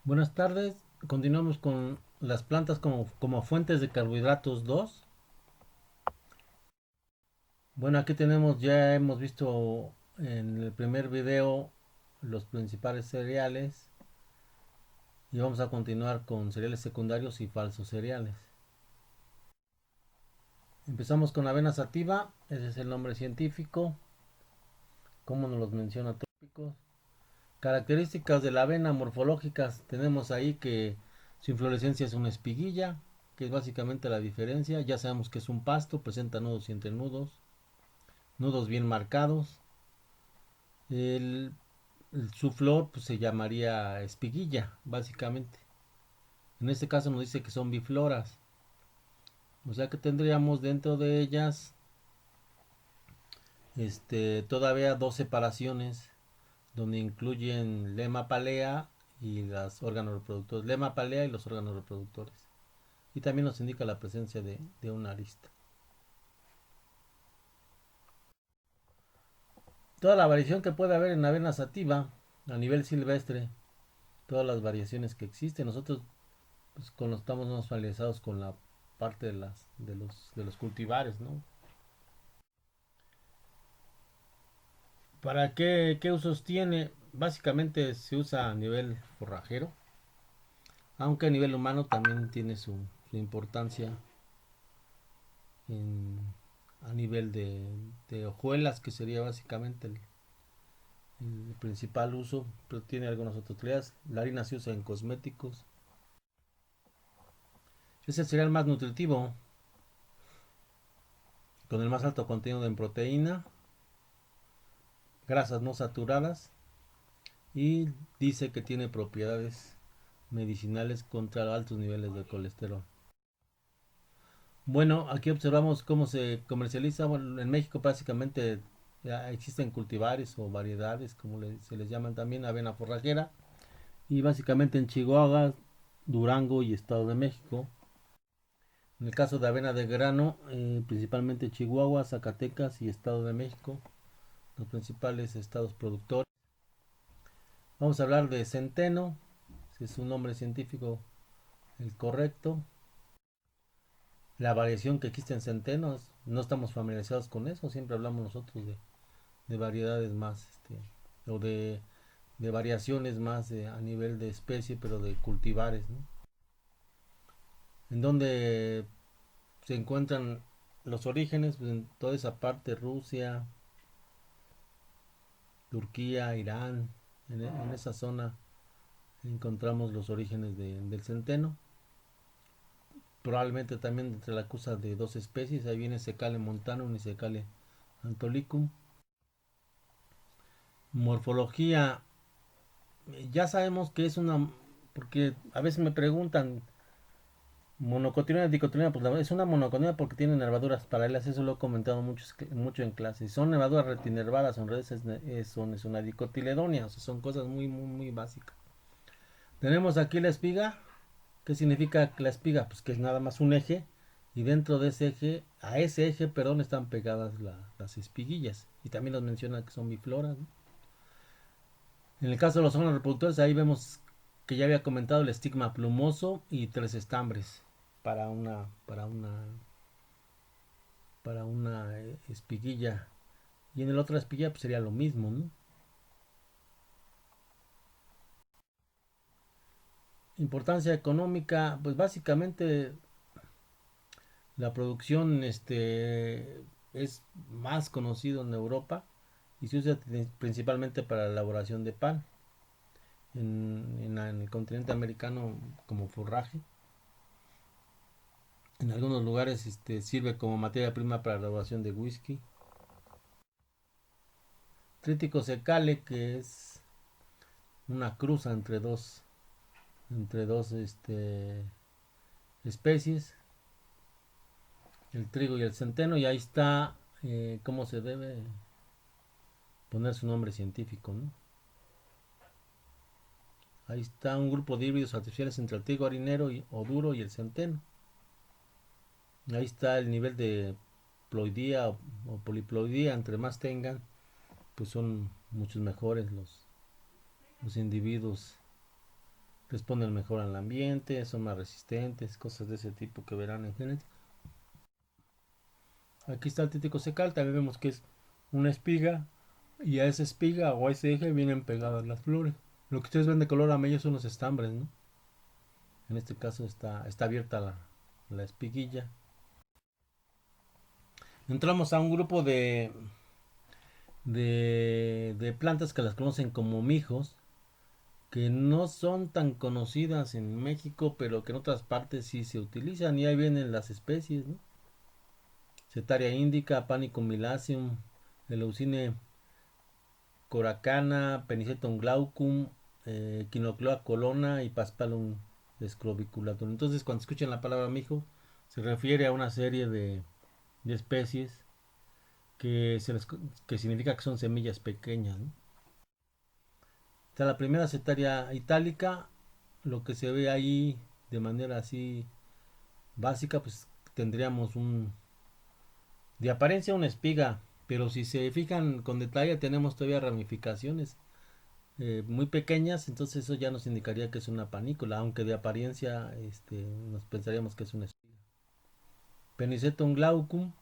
Buenas tardes, continuamos con las plantas como fuentes de carbohidratos 2. Bueno, aquí tenemos, ya hemos visto en el primer video los principales cereales y vamos a continuar con cereales secundarios y falsos cereales. Empezamos con avena sativa, ese es el nombre científico, como nos los menciona tópicos. Características de la avena morfológicas, tenemos ahí que su inflorescencia es una espiguilla, que es básicamente la diferencia. Ya sabemos que es un pasto, presenta nudos y entrenudos, nudos bien marcados. El, su flor pues, se llamaría espiguilla, básicamente. En este caso nos dice que son bifloras, o sea que tendríamos dentro de ellas todavía dos separaciones donde incluyen lema palea y los órganos reproductores, lema palea y los órganos reproductores. Y también nos indica la presencia de una arista. Toda la variación que puede haber en avena sativa a nivel silvestre, todas las variaciones que existen, nosotros pues, estamos más familiarizados con la parte de los cultivares, ¿no? ¿Para qué usos tiene? Básicamente se usa a nivel forrajero, aunque a nivel humano también tiene su importancia en, a nivel de hojuelas, que sería básicamente el principal uso, pero tiene algunas otras utilidades. La harina se usa en cosméticos. Es el cereal más nutritivo, con el más alto contenido en proteína, grasas no saturadas y dice que tiene propiedades medicinales contra altos niveles de colesterol. Bueno, aquí observamos cómo se comercializa. Bueno, en México básicamente ya existen cultivares o variedades, como se les llaman también, avena forrajera. Y básicamente en Chihuahua, Durango y Estado de México. En el caso de avena de grano, principalmente Chihuahua, Zacatecas y Estado de México, los principales estados productores. Vamos a hablar de centeno, si es un nombre científico el correcto. La variación que existe en centenos, no estamos familiarizados con eso, siempre hablamos nosotros de variedades más, o de variaciones más a nivel de especie, pero de cultivares, ¿no? En donde se encuentran los orígenes, pues en toda esa parte, Rusia, Turquía, Irán, en esa zona encontramos los orígenes del centeno. Probablemente también entre la acusa de dos especies, ahí viene Secale montanum y Secale antolicum. Morfología, ya sabemos que es una, porque a veces me preguntan, monocotiledona, dicotiledona, pues es una monocotiledona porque tiene nervaduras paralelas, eso lo he comentado mucho en clase. Si son nervaduras retinervadas o en redes, es una dicotiledonia, o sea, son cosas muy básicas. Tenemos aquí la espiga. ¿Qué significa la espiga? Pues que es nada más un eje y dentro de ese eje, a ese eje, perdón, están pegadas las espiguillas. Y también nos menciona que son bifloras, ¿no? En el caso de los órganos reproductores, ahí vemos que ya había comentado el estigma plumoso y tres estambres para una, para una, para una espiguilla. Y en el otro espiguilla pues sería lo mismo, ¿no? Importancia económica, pues básicamente la producción es más conocido en Europa y se usa principalmente para la elaboración de pan en el continente americano como forraje. En algunos lugares sirve como materia prima para la elaboración de whisky. Trítico secale, que es una cruza entre dos especies, el trigo y el centeno, y ahí está cómo se debe poner su nombre científico, ¿no? Ahí está un grupo de híbridos artificiales entre el trigo harinero o duro y el centeno. Ahí está el nivel de ploidía o poliploidía. Entre más tengan, pues son muchos mejores los individuos responden mejor al ambiente, son más resistentes, cosas de ese tipo que verán en genética. Aquí está el trítico secal, también vemos que es una espiga y a esa espiga o a ese eje vienen pegadas las flores. Lo que ustedes ven de color amarillo son los estambres, ¿no? En este caso está abierta la espiguilla. Entramos a un grupo de plantas que las conocen como mijos, que no son tan conocidas en México, pero que en otras partes sí se utilizan y ahí vienen las especies, ¿no? Setaria indica, Panicum milaceum, Eleucine coracana, Penicetum glaucum, Quinocloa colona y Paspalum scroviculatum. Entonces, cuando escuchan la palabra mijo, se refiere a una serie de especies que significa que son semillas pequeñas, ¿no? Está la primera Setaria itálica, lo que se ve ahí de manera así básica, pues tendríamos de apariencia una espiga, pero si se fijan con detalle tenemos todavía ramificaciones muy pequeñas, entonces eso ya nos indicaría que es una panícula, aunque de apariencia nos pensaríamos que es una espiga. Penicetum glaucum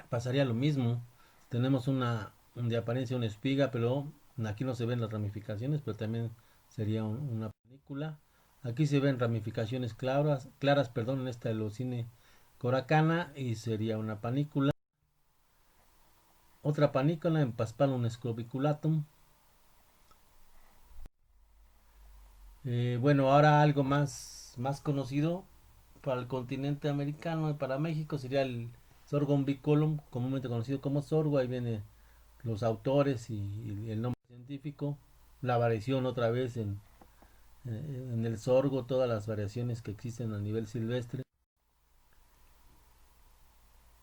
pasaría lo mismo, tenemos de apariencia una espiga, pero aquí no se ven las ramificaciones, pero también sería una panícula. Aquí se ven ramificaciones claras, perdón, en esta Eleucine coracana y sería una panícula. Otra panícula en Paspalum scroviculatum. Bueno, ahora algo más conocido para el continente americano y para México sería el Sorghum bicolum, comúnmente conocido como sorgo. Ahí vienen los autores y el nombre científico. La variación otra vez en el sorgo, todas las variaciones que existen a nivel silvestre.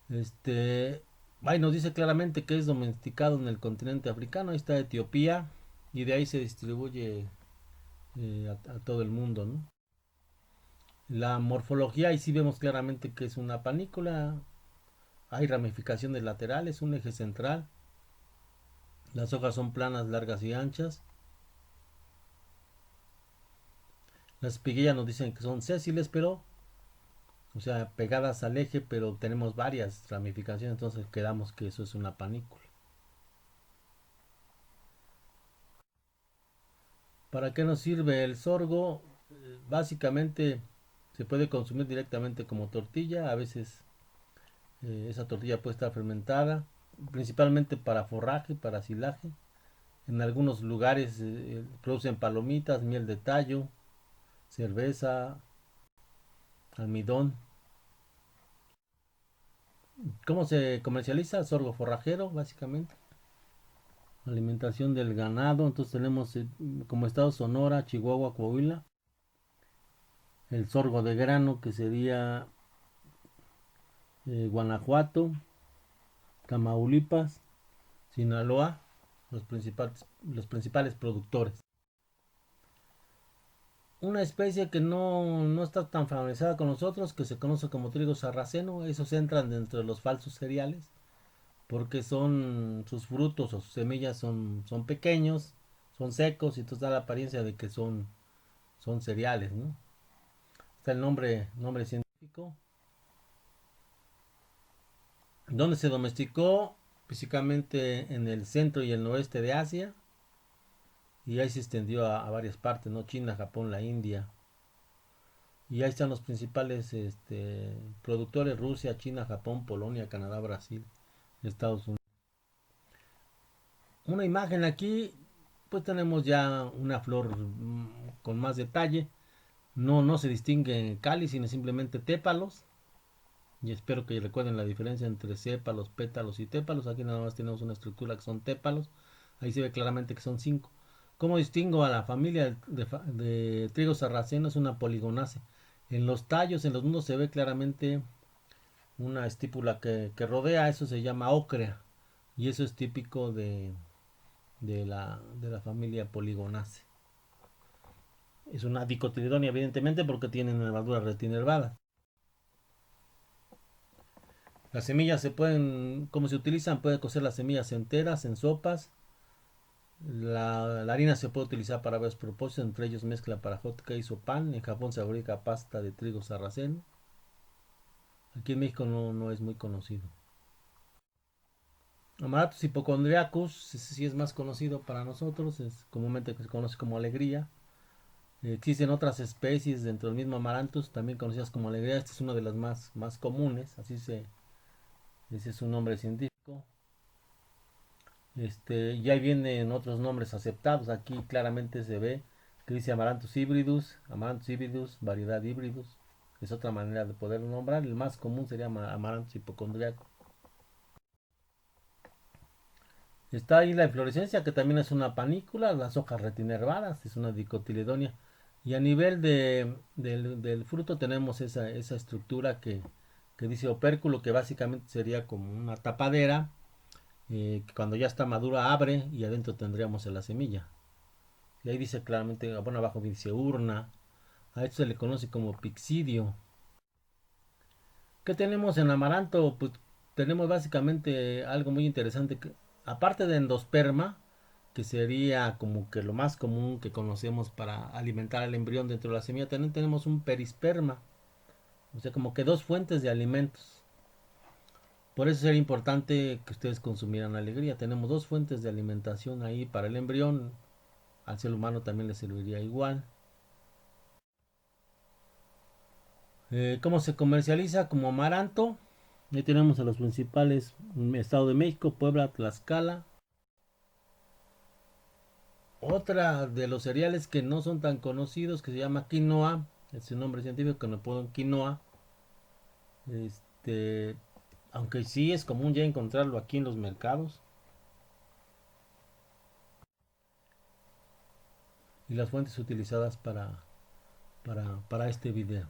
Este, ahí nos dice claramente que es domesticado en el continente africano. Ahí está Etiopía y de ahí se distribuye a todo el mundo, ¿no? La morfología, ahí sí vemos claramente que es una panícula. Hay ramificaciones laterales, un eje central. Las hojas son planas, largas y anchas. Las espiguillas nos dicen que son sésiles, pero, o sea, pegadas al eje, pero tenemos varias ramificaciones, entonces quedamos que eso es una panícula. ¿Para qué nos sirve el sorgo? Básicamente se puede consumir directamente como tortilla, a veces esa tortilla puede estar fermentada, principalmente para forraje, para silaje. En algunos lugares producen palomitas, miel de tallo, cerveza, almidón. ¿Cómo se comercializa? Sorgo forrajero, básicamente. Alimentación del ganado. Entonces tenemos como estado Sonora, Chihuahua, Coahuila. El sorgo de grano, que sería Guanajuato, Tamaulipas, Sinaloa, los principales productores. Una especie que no está tan familiarizada con nosotros, que se conoce como trigo sarraceno. Esos entran dentro de los falsos cereales, porque sus frutos o sus semillas son pequeños, son secos, y entonces da la apariencia de que son cereales, ¿no? Está el nombre científico. ¿Dónde se domesticó? Físicamente en el centro y el noreste de Asia, y ahí se extendió a varias partes, ¿no? China, Japón, la India. Y ahí están los principales productores: Rusia, China, Japón, Polonia, Canadá, Brasil, Estados Unidos. Una imagen aquí, pues tenemos ya una flor con más detalle. No se distingue cáliz, sino simplemente tépalos. Y espero que recuerden la diferencia entre sépalos, pétalos y tépalos. Aquí nada más tenemos una estructura que son tépalos. Ahí se ve claramente que son 5. ¿Cómo distingo a la familia de trigo sarraceno? Es una poligonácea. En los tallos, en los nudos, se ve claramente una estípula que rodea. Eso se llama ócrea. Y eso es típico de la familia Poligonaceae. Es una dicotiledónea, evidentemente, porque tiene nervadura retinervada. Las semillas ¿cómo se utilizan? Puede cocer las semillas enteras en sopas. La harina se puede utilizar para varios propósitos, entre ellos mezcla para hot cakes o pan. En Japón se fabrica pasta de trigo sarraceno. Aquí en México no es muy conocido. Amaranthus hipocondriacus, ese sí es más conocido para nosotros, es comúnmente se conoce como alegría. Existen otras especies dentro del mismo Amaranthus, también conocidas como alegría. Esta es una de las más comunes, ese es su nombre científico. Ya vienen otros nombres aceptados. Aquí claramente se ve que dice Amaranthus hybridus, variedad híbridos. Es otra manera de poderlo nombrar. El más común sería Amaranthus hipocondriaco. Está ahí la inflorescencia, que también es una panícula, las hojas retinervadas, es una dicotiledonia. Y a nivel del fruto tenemos esa estructura que dice opérculo, que básicamente sería como una tapadera, que cuando ya está madura abre y adentro tendríamos la semilla. Y ahí dice claramente, bueno, abajo dice urna. A esto se le conoce como pixidio. ¿Qué tenemos en amaranto? Pues tenemos básicamente algo muy interesante. Aparte de endosperma, que sería como que lo más común que conocemos para alimentar al embrión dentro de la semilla, también tenemos un perisperma. O sea, como que dos fuentes de alimentos. Por eso sería importante que ustedes consumieran alegría. Tenemos dos fuentes de alimentación ahí para el embrión. Al ser humano también le serviría igual. ¿Cómo se comercializa? Como amaranto. Ahí tenemos a los principales: Estado de México, Puebla, Tlaxcala. Otra de los cereales que no son tan conocidos, que se llama quinoa, es su nombre científico, que no puedo quinoa. Este, aunque sí es común ya encontrarlo aquí en los mercados. Y las fuentes utilizadas para este video.